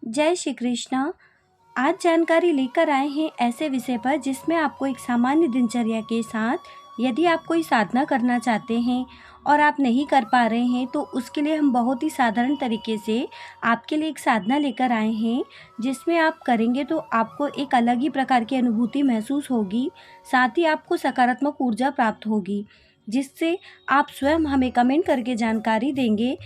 जय श्री कृष्णा। आज जानकारी लेकर आए हैं ऐसे विषय पर जिसमें आपको एक सामान्य दिनचर्या के साथ यदि आप कोई साधना करना चाहते हैं और आप नहीं कर पा रहे हैं तो उसके लिए हम बहुत ही साधारण तरीके से आपके लिए एक साधना लेकर आए हैं, जिसमें आप करेंगे तो आपको एक अलग ही प्रकार की अनुभूति महसूस होगी। साथ ही आपको सकारात्मक ऊर्जा प्राप्त होगी, जिससे आप स्वयं हमें कमेंट करके जानकारी देंगे।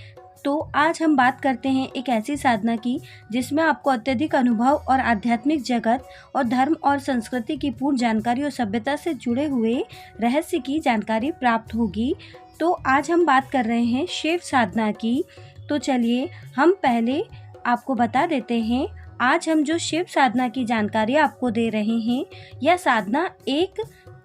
तो आज हम बात करते हैं एक ऐसी साधना की जिसमें आपको अत्यधिक अनुभव और आध्यात्मिक जगत और धर्म और संस्कृति की पूर्ण जानकारी और सभ्यता से जुड़े हुए रहस्य की जानकारी प्राप्त होगी। तो आज हम बात कर रहे हैं शिव साधना की। तो चलिए हम पहले आपको बता देते हैं, आज हम जो शिव साधना की जानकारी आपको दे रहे हैं, यह साधना एक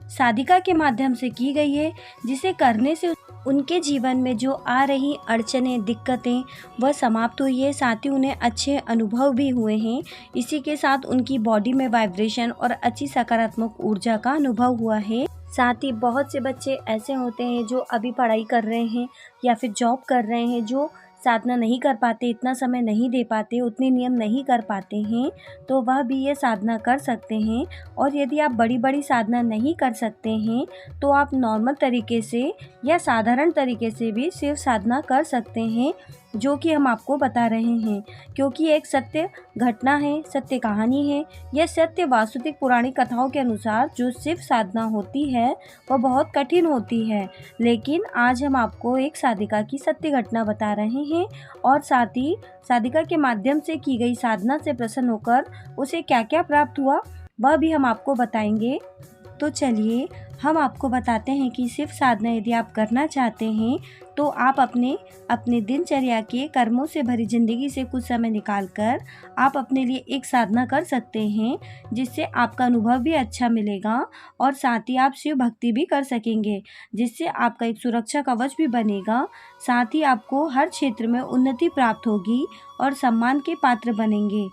साधिका के माध्यम से की गई है, जिसे करने से उनके जीवन में जो आ रही अड़चनें, दिक्कतें वह समाप्त हुई है। साथ ही उन्हें अच्छे अनुभव भी हुए हैं। इसी के साथ उनकी बॉडी में वाइब्रेशन और अच्छी सकारात्मक ऊर्जा का अनुभव हुआ है। साथ ही बहुत से बच्चे ऐसे होते हैं जो अभी पढ़ाई कर रहे हैं या फिर जॉब कर रहे हैं, जो साधना नहीं कर पाते, इतना समय नहीं दे पाते, उतने नियम नहीं कर पाते हैं, तो वह भी ये साधना कर सकते हैं। और यदि आप बड़ी बड़ी साधना नहीं कर सकते हैं तो आप नॉर्मल तरीके से या साधारण तरीके से भी शिव साधना कर सकते हैं, जो कि हम आपको बता रहे हैं। क्योंकि एक सत्य घटना है, सत्य कहानी है। यह सत्य वास्तविक पौराणिक कथाओं के अनुसार जो शिव साधना होती है वह बहुत कठिन होती है, लेकिन आज हम आपको एक साधिका की सत्य घटना बता रहे हैं और साथ ही साधिका के माध्यम से की गई साधना से प्रसन्न होकर उसे क्या क्या प्राप्त हुआ वह भी हम आपको बताएंगे। तो चलिए हम आपको बताते हैं कि शिव साधना यदि आप करना चाहते हैं तो आप अपने दिनचर्या के कर्मों से भरी ज़िंदगी से कुछ समय निकालकर आप अपने लिए एक साधना कर सकते हैं, जिससे आपका अनुभव भी अच्छा मिलेगा और साथ ही आप शिव भक्ति भी कर सकेंगे, जिससे आपका एक सुरक्षा कवच भी बनेगा। साथ ही आपको हर क्षेत्र में उन्नति प्राप्त होगी और सम्मान के पात्र बनेंगे।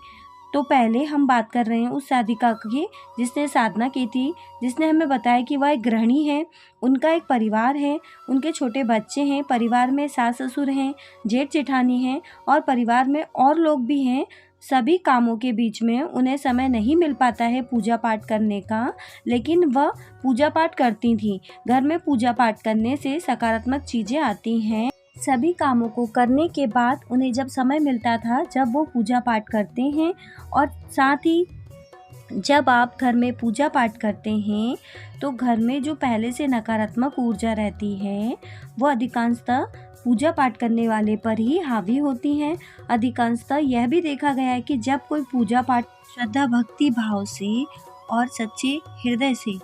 तो पहले हम बात कर रहे हैं उस साधिका की जिसने साधना की थी, जिसने हमें बताया कि वह एक गृहिणी है, उनका एक परिवार है, उनके छोटे बच्चे हैं, परिवार में सास ससुर हैं, जेठ जेठानी हैं और परिवार में और लोग भी हैं। सभी कामों के बीच में उन्हें समय नहीं मिल पाता है पूजा पाठ करने का, लेकिन वह पूजा पाठ करती थी। घर में पूजा पाठ करने से सकारात्मक चीज़ें आती हैं। सभी कामों को करने के बाद उन्हें जब समय मिलता था, जब वो पूजा पाठ करते हैं। और साथ ही जब आप घर में पूजा पाठ करते हैं तो घर में जो पहले से नकारात्मक ऊर्जा रहती है वो अधिकांशतः पूजा पाठ करने वाले पर ही हावी होती हैं। अधिकांशतः यह भी देखा गया है कि जब कोई पूजा पाठ श्रद्धा भक्ति भाव से और सच्चे हृदय से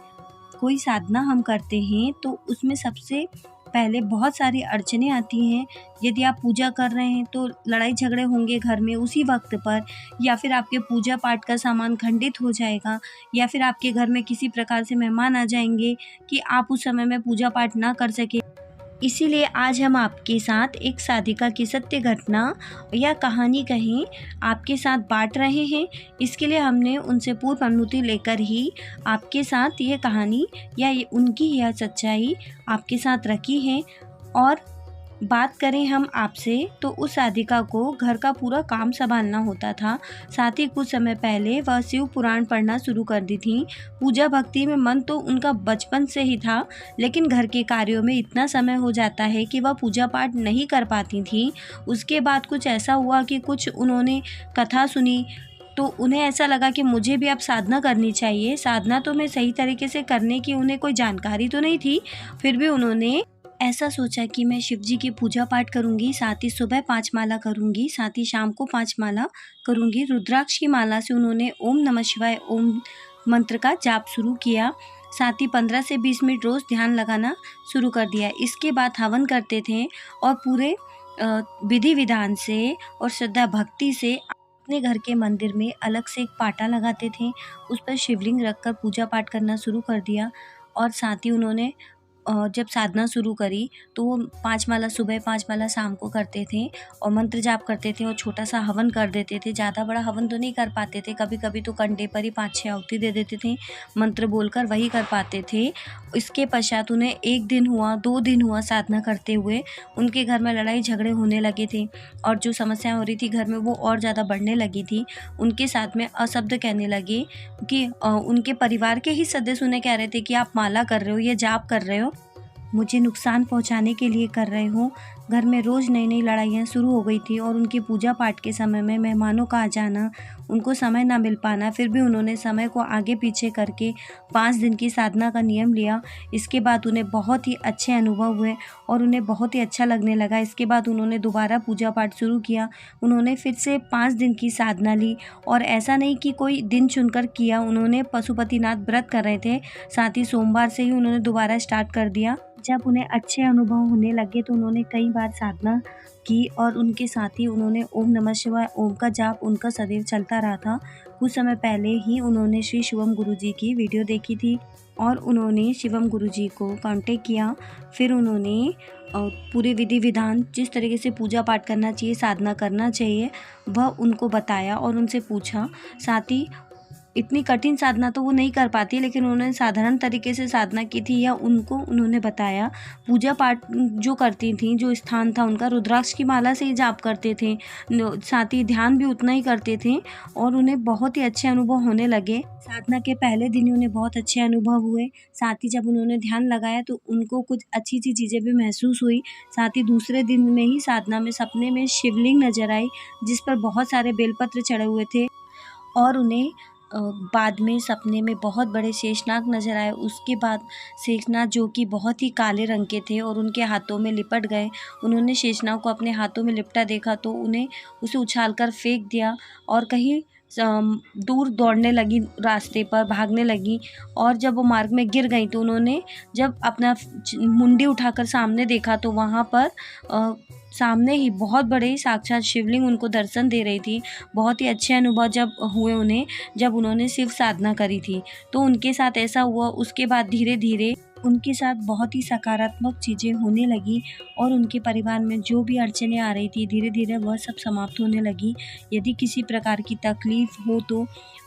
कोई साधना हम करते हैं तो उसमें सबसे पहले बहुत सारी अड़चनें आती हैं। यदि आप पूजा कर रहे हैं तो लड़ाई झगड़े होंगे घर में उसी वक्त पर, या फिर आपके पूजा पाठ का सामान खंडित हो जाएगा, या फिर आपके घर में किसी प्रकार से मेहमान आ जाएंगे कि आप उस समय में पूजा पाठ ना कर सके। इसीलिए आज हम आपके साथ एक साधिका की सत्य घटना या कहानी कहें आपके साथ बांट रहे हैं। इसके लिए हमने उनसे पूर्व अनुमति लेकर ही आपके साथ ये कहानी या ये उनकी यह सच्चाई आपके साथ रखी है। और बात करें हम आपसे तो उस साधिका को घर का पूरा काम संभालना होता था। साथ ही कुछ समय पहले वह शिव पुराण पढ़ना शुरू कर दी थी। पूजा भक्ति में मन तो उनका बचपन से ही था, लेकिन घर के कार्यों में इतना समय हो जाता है कि वह पूजा पाठ नहीं कर पाती थी। उसके बाद कुछ ऐसा हुआ कि कुछ उन्होंने कथा सुनी तो उन्हें ऐसा लगा कि मुझे भी अब साधना करनी चाहिए। साधना तो मैं सही तरीके से करने की उन्हें कोई जानकारी तो नहीं थी, फिर भी उन्होंने ऐसा सोचा कि मैं शिव जी की पूजा पाठ करूंगी, साथ ही सुबह 5 माला करूंगी, साथ ही शाम को 5 माला करूंगी। रुद्राक्ष की माला से उन्होंने ओम नमः शिवाय ओम मंत्र का जाप शुरू किया। साथ ही 15 से 20 मिनट रोज़ ध्यान लगाना शुरू कर दिया। इसके बाद हवन करते थे और पूरे विधि विधान से और श्रद्धा भक्ति से अपने घर के मंदिर में अलग से एक पाटा लगाते थे, उस पर शिवलिंग रखकर पूजा पाठ करना शुरू कर दिया। और साथ ही उन्होंने जब साधना शुरू करी तो वो 5 माला सुबह 5 माला शाम को करते थे और मंत्र जाप करते थे और छोटा सा हवन कर देते थे। ज़्यादा बड़ा हवन तो नहीं कर पाते थे, कभी कभी तो कंडे पर ही 5-6 आहुति दे देते थे, मंत्र बोलकर वही कर पाते थे। इसके पश्चात उन्हें 1 दिन हुआ, 2 दिन हुआ साधना करते हुए, उनके घर में लड़ाई झगड़े होने लगे थे और जो समस्याएं हो रही थी घर में वो और ज़्यादा बढ़ने लगी थी। उनके साथ में अशब्द कहने लगे कि उनके परिवार के ही सदस्य उन्हें कह रहे थे कि आप माला कर रहे हो या जाप कर रहे हो, मुझे नुकसान पहुंचाने के लिए कर रहे हो। घर में रोज़ नई नई लड़ाइयाँ शुरू हो गई थी और उनकी पूजा पाठ के समय में मेहमानों का आ जाना, उनको समय ना मिल पाना, फिर भी उन्होंने समय को आगे पीछे करके 5 दिन की साधना का नियम लिया। इसके बाद उन्हें बहुत ही अच्छे अनुभव हुए और उन्हें बहुत ही अच्छा लगने लगा। इसके बाद उन्होंने दोबारा पूजा पाठ शुरू किया। उन्होंने फिर से 5 दिन की साधना ली और ऐसा नहीं कि कोई दिन चुनकर किया, उन्होंने पशुपतिनाथ व्रत कर रहे थे, साथ ही सोमवार से ही उन्होंने दोबारा स्टार्ट कर दिया। जब उन्हें अच्छे अनुभव होने लगे तो उन्होंने कई बार साधना की और उनके साथ ही उन्होंने ओम नमः शिवाय ओम का जाप उनका सदैव चलता रहा था। कुछ समय पहले ही उन्होंने श्री शिवम गुरुजी की वीडियो देखी थी और उन्होंने शिवम गुरुजी को कांटेक्ट किया। फिर उन्होंने पूरे विधि विधान जिस तरीके से पूजा पाठ करना चाहिए, साधना करना चाहिए, वह उनको बताया और उनसे पूछा। साथ ही इतनी कठिन साधना तो वो नहीं कर पाती, लेकिन उन्होंने साधारण तरीके से साधना की थी या उनको उन्होंने बताया। पूजा पाठ जो करती थी, जो स्थान था उनका, रुद्राक्ष की माला से ही जाप करते थे, साथ ही ध्यान भी उतना ही करते थे और उन्हें बहुत ही अच्छे अनुभव होने लगे। साधना के पहले दिन उन्हें बहुत अच्छे अनुभव हुए। साथ ही जब उन्होंने ध्यान लगाया तो उनको कुछ अच्छी अच्छी चीज़ें भी महसूस हुई। साथ ही दूसरे दिन में ही साधना में सपने में शिवलिंग नजर आई जिस पर बहुत सारे बेलपत्र चढ़े हुए थे और उन्हें बाद में सपने में बहुत बड़े शेषनाग नजर आए। उसके बाद शेषनाग जो कि बहुत ही काले रंग के थे और उनके हाथों में लिपट गए। उन्होंने शेषनाग को अपने हाथों में लिपटा देखा तो उन्हें उसे उछालकर फेंक दिया और कहीं दूर दौड़ने लगी, रास्ते पर भागने लगी और जब वो मार्ग में गिर गई तो उन्होंने जब अपना मुंडी उठाकर सामने देखा तो वहाँ पर सामने ही बहुत बड़े साक्षात शिवलिंग उनको दर्शन दे रही थी। बहुत ही अच्छे अनुभव जब हुए उन्हें, जब उन्होंने शिव साधना करी थी तो उनके साथ ऐसा हुआ। उसके बाद धीरे धीरे उनके साथ बहुत ही सकारात्मक चीज़ें होने लगी और उनके परिवार में जो भी अड़चनें आ रही थी धीरे धीरे वह सब समाप्त होने लगी। यदि किसी प्रकार की तकलीफ़ हो तो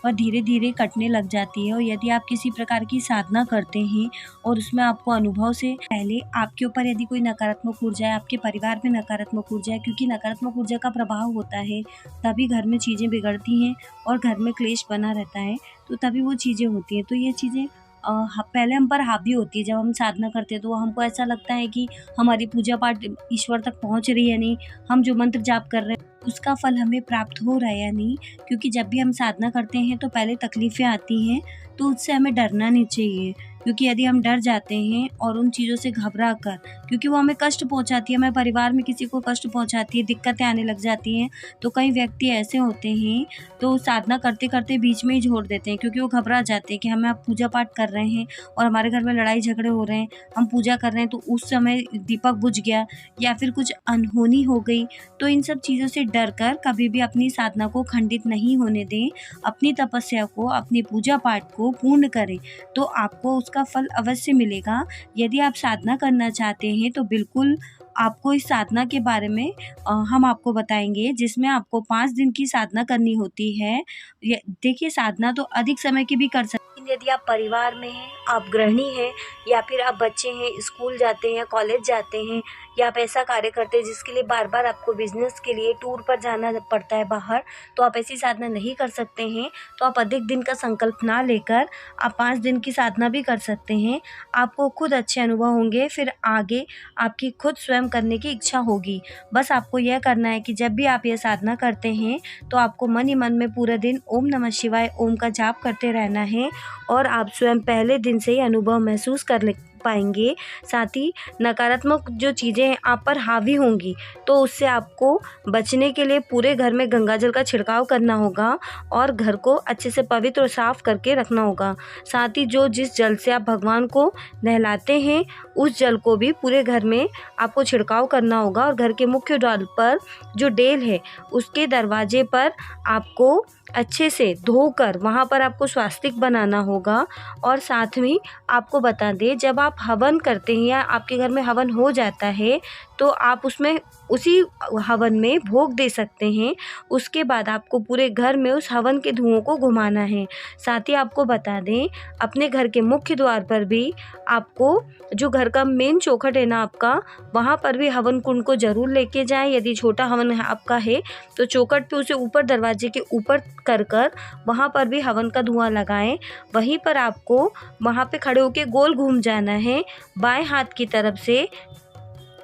वह धीरे धीरे कटने लग जाती है और यदि आप किसी प्रकार की साधना करते हैं और उसमें आपको अनुभव से पहले आपके ऊपर यदि कोई नकारात्मक ऊर्जा है, आपके परिवार में नकारात्मक ऊर्जा है, क्योंकि नकारात्मक ऊर्जा का प्रभाव होता है तभी घर में चीज़ें बिगड़ती हैं और घर में क्लेश बना रहता है, तो तभी वो चीज़ें होती हैं। तो ये चीज़ें पहले हम पर हावी होती है। जब हम साधना करते हैं तो हमको ऐसा लगता है कि हमारी पूजा पाठ ईश्वर तक पहुंच रही है नहीं, हम जो मंत्र जाप कर रहे हैं उसका फल हमें प्राप्त हो रहा है या नहीं। क्योंकि जब भी हम साधना करते हैं तो पहले तकलीफ़ें आती हैं, तो उससे हमें डरना नहीं चाहिए। क्योंकि यदि हम डर जाते हैं और उन चीज़ों से घबरा कर, क्योंकि वो हमें कष्ट पहुंचाती है, हमारे परिवार में किसी को कष्ट पहुंचाती है, दिक्कतें आने लग जाती हैं, तो कई व्यक्ति ऐसे होते हैं तो साधना करते करते बीच में ही छोड़ देते हैं क्योंकि वो घबरा जाते हैं कि हमें आप पूजा पाठ कर रहे हैं और हमारे घर में लड़ाई झगड़े हो रहे हैं, हम पूजा कर रहे हैं तो उस समय दीपक बुझ गया या फिर कुछ अनहोनी हो गई। तो इन सब चीज़ों से डर कर कभी भी अपनी साधना को खंडित नहीं होने दें। अपनी तपस्या को, अपनी पूजा पाठ को पूर्ण करें तो आपको उसका फल अवश्य मिलेगा। यदि आप साधना करना चाहते हैं तो बिल्कुल आपको इस साधना के बारे में हम आपको बताएंगे, जिसमें आपको 5 दिन की साधना करनी होती है। देखिए, साधना तो अधिक समय की भी कर सकते हैं। यदि आप परिवार में हैं, आप गृहिणी हैं या फिर आप बच्चे हैं, स्कूल जाते हैं, कॉलेज जाते हैं या आप ऐसा कार्य करते हैं जिसके लिए बार बार आपको बिजनेस के लिए टूर पर जाना पड़ता है बाहर, तो आप ऐसी साधना नहीं कर सकते हैं। तो आप अधिक दिन का संकल्प ना लेकर आप 5 दिन की साधना भी कर सकते हैं। आपको खुद अच्छे अनुभव होंगे, फिर आगे आपकी खुद स्वयं करने की इच्छा होगी। बस आपको यह करना है कि जब भी आप यह साधना करते हैं तो आपको मन ही मन में पूरे दिन ओम नमः शिवाय ओम का जाप करते रहना है और आप स्वयं पहले दिन से ही अनुभव महसूस कर पाएंगे। साथ ही नकारात्मक जो चीज़ें आप पर हावी होंगी तो उससे आपको बचने के लिए पूरे घर में गंगा जल का छिड़काव करना होगा और घर को अच्छे से पवित्र और साफ करके रखना होगा। साथ ही जिस जल से आप भगवान को नहलाते हैं उस जल को भी पूरे घर में आपको छिड़काव करना होगा। और घर के मुख्य द्वार पर जो डेल है उसके दरवाजे पर आपको अच्छे से धोकर वहाँ पर आपको स्वास्तिक बनाना होगा। और साथ में आपको बता दें, जब आप हवन करते हैं या आपके घर में हवन हो जाता है तो आप उसमें उसी हवन में भोग दे सकते हैं। उसके बाद आपको पूरे घर में उस हवन के धुओं को घुमाना है। साथ ही आपको बता दें, अपने घर के मुख्य द्वार पर भी आपको जो घर का मेन चौखट है ना आपका, वहाँ पर भी हवन कुंड को ज़रूर लेके जाएं। यदि छोटा हवन आपका है तो चौखट पे उसे ऊपर दरवाजे के ऊपर कर वहाँ पर भी हवन का धुआं लगाएं। वहीं पर आपको वहाँ पे खड़े होके गोल घूम जाना है। बाएं हाथ की तरफ से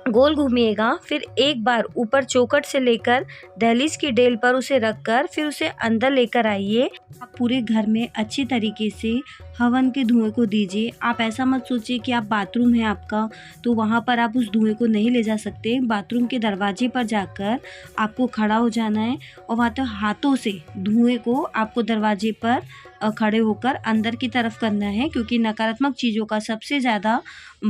गोल घूमिएगा, फिर एक बार ऊपर चौखट से लेकर दहलीज की डेल पर उसे रखकर फिर उसे अंदर लेकर आइए। आप पूरे घर में अच्छी तरीके से हवन के धुएं को दीजिए। आप ऐसा मत सोचिए कि आप बाथरूम है आपका तो वहाँ पर आप उस धुएं को नहीं ले जा सकते। बाथरूम के दरवाजे पर जाकर आपको खड़ा हो जाना है और वहाँ तो हाथों से धुएं को आपको दरवाजे पर खड़े होकर अंदर की तरफ करना है, क्योंकि नकारात्मक चीज़ों का सबसे ज़्यादा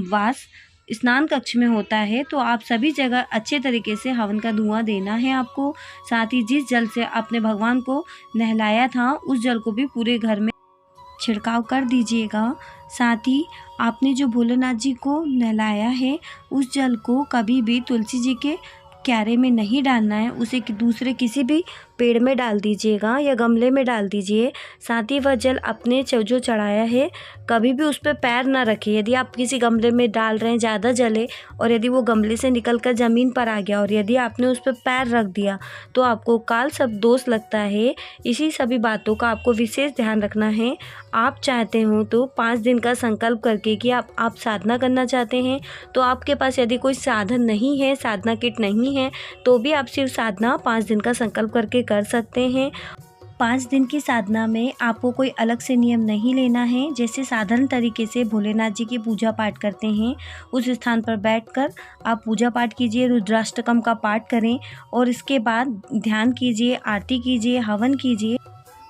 वास स्नान कक्ष में होता है। तो आप सभी जगह अच्छे तरीके से हवन का धुआं देना है आपको। साथ ही जिस जल से आपने भगवान को नहलाया था उस जल को भी पूरे घर में छिड़काव कर दीजिएगा। साथ ही आपने जो भोलेनाथ जी को नहलाया है उस जल को कभी भी तुलसी जी के क्यारे में नहीं डालना है, उसे दूसरे किसी भी पेड़ में डाल दीजिएगा या गमले में डाल दीजिए। साथ ही वह जल अपने जो चढ़ाया है कभी भी उस पर पैर ना रखें। यदि आप किसी गमले में डाल रहे हैं, ज़्यादा जले और यदि वो गमले से निकलकर ज़मीन पर आ गया और यदि आपने उस पर पैर रख दिया तो आपको काल सब दोष लगता है। इसी सभी बातों का आपको विशेष ध्यान रखना है। आप चाहते हो तो 5 दिन का संकल्प करके कि आप साधना करना चाहते हैं तो आपके पास यदि कोई साधन नहीं है, साधना किट नहीं है, तो भी आप सिर्फ साधना 5 दिन का संकल्प करके कर सकते हैं। 5 दिन की साधना में आपको कोई अलग से नियम नहीं लेना है। जैसे साधारण तरीके से भोलेनाथ जी की पूजा पाठ करते हैं उस स्थान पर बैठकर आप पूजा पाठ कीजिए, रुद्राष्टकम का पाठ करें और इसके बाद ध्यान कीजिए, आरती कीजिए, हवन कीजिए।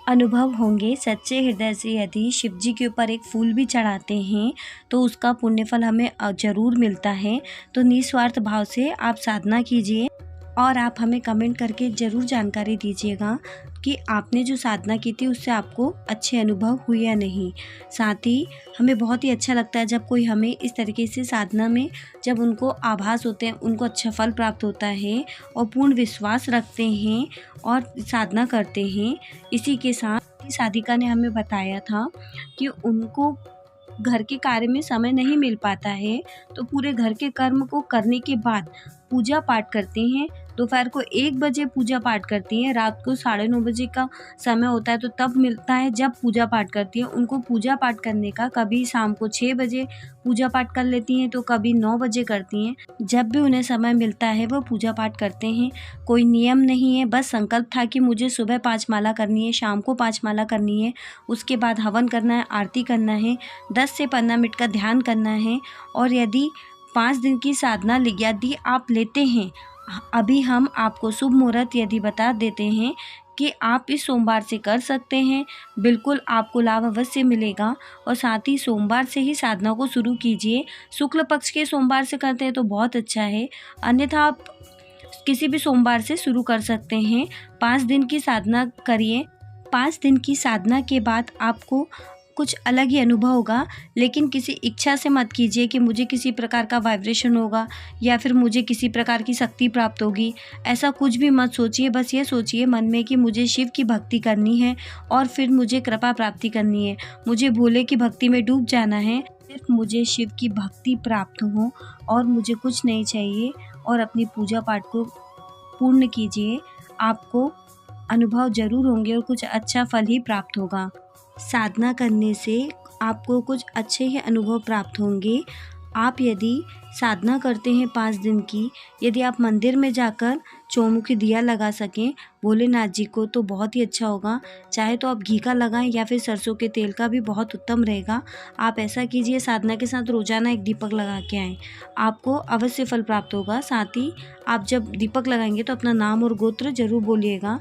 अनुभव होंगे सच्चे हृदय से यदि शिव जी के ऊपर एक फूल भी चढ़ाते हैं तो उसका पुण्यफल हमें ज़रूर मिलता है। तो निस्वार्थ भाव से आप साधना कीजिए और आप हमें कमेंट करके ज़रूर जानकारी दीजिएगा कि आपने जो साधना की थी उससे आपको अच्छे अनुभव हुए या नहीं। साथ ही हमें बहुत ही अच्छा लगता है जब कोई हमें इस तरीके से साधना में जब उनको आभास होते हैं, उनको अच्छा फल प्राप्त होता है और पूर्ण विश्वास रखते हैं और साधना करते हैं। इसी के साथ साधिका ने हमें बताया था कि उनको घर के कार्य में समय नहीं मिल पाता है तो पूरे घर के कर्म को करने के बाद पूजा पाठ करती हैं। दोपहर को 1 बजे पूजा पाठ करती हैं, रात को 9:30 बजे का समय होता है तो तब मिलता है जब पूजा पाठ करती हैं। उनको पूजा पाठ करने का कभी शाम को 6 बजे पूजा पाठ कर लेती हैं तो कभी 9 बजे करती हैं। जब भी उन्हें समय मिलता है वो पूजा पाठ करते हैं। कोई नियम नहीं है, बस संकल्प था कि मुझे सुबह 5 माला करनी है, शाम को 5 माला करनी है, उसके बाद हवन करना है, आरती करना है, 10 से 15 मिनट का ध्यान करना है। और यदि 5 दिन की साधना यदि आप लेते हैं, अभी हम आपको शुभ मुहूर्त यदि बता देते हैं कि आप इस सोमवार से कर सकते हैं, बिल्कुल आपको लाभ अवश्य मिलेगा। और साथ ही सोमवार से ही साधना को शुरू कीजिए। शुक्ल पक्ष के सोमवार से करते हैं तो बहुत अच्छा है, अन्यथा आप किसी भी सोमवार से शुरू कर सकते हैं। 5 दिन की साधना करिए। 5 दिन की साधना के बाद आपको कुछ अलग ही अनुभव होगा, लेकिन किसी इच्छा से मत कीजिए कि मुझे किसी प्रकार का वाइब्रेशन होगा या फिर मुझे किसी प्रकार की शक्ति प्राप्त होगी। ऐसा कुछ भी मत सोचिए, बस ये सोचिए मन में कि मुझे शिव की भक्ति करनी है और फिर मुझे कृपा प्राप्ति करनी है, मुझे भोले की भक्ति में डूब जाना है, सिर्फ मुझे शिव की भक्ति प्राप्त हो और मुझे कुछ नहीं चाहिए। और अपनी पूजा पाठ को पूर्ण कीजिए, आपको अनुभव जरूर होंगे और कुछ अच्छा फल ही प्राप्त होगा। साधना करने से आपको कुछ अच्छे ही अनुभव प्राप्त होंगे। आप यदि साधना करते हैं 5 दिन की, यदि आप मंदिर में जाकर चौमुखी दिया लगा सकें भोलेनाथ जी को तो बहुत ही अच्छा होगा। चाहे तो आप घी का लगाएं या फिर सरसों के तेल का भी बहुत उत्तम रहेगा। आप ऐसा कीजिए, साधना के साथ रोजाना एक दीपक लगा के आएँ, आपको अवश्य फल प्राप्त होगा। साथ ही आप जब दीपक लगाएंगे तो अपना नाम और गोत्र जरूर बोलिएगा।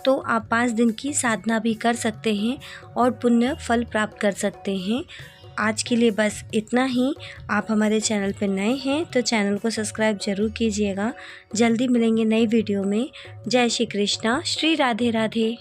तो आप 5 दिन की साधना भी कर सकते हैं और पुण्य फल प्राप्त कर सकते हैं। आज के लिए बस इतना ही। आप हमारे चैनल पर नए हैं तो चैनल को सब्सक्राइब ज़रूर कीजिएगा। जल्दी मिलेंगे नई वीडियो में। जय श्री कृष्णा, श्री राधे राधे।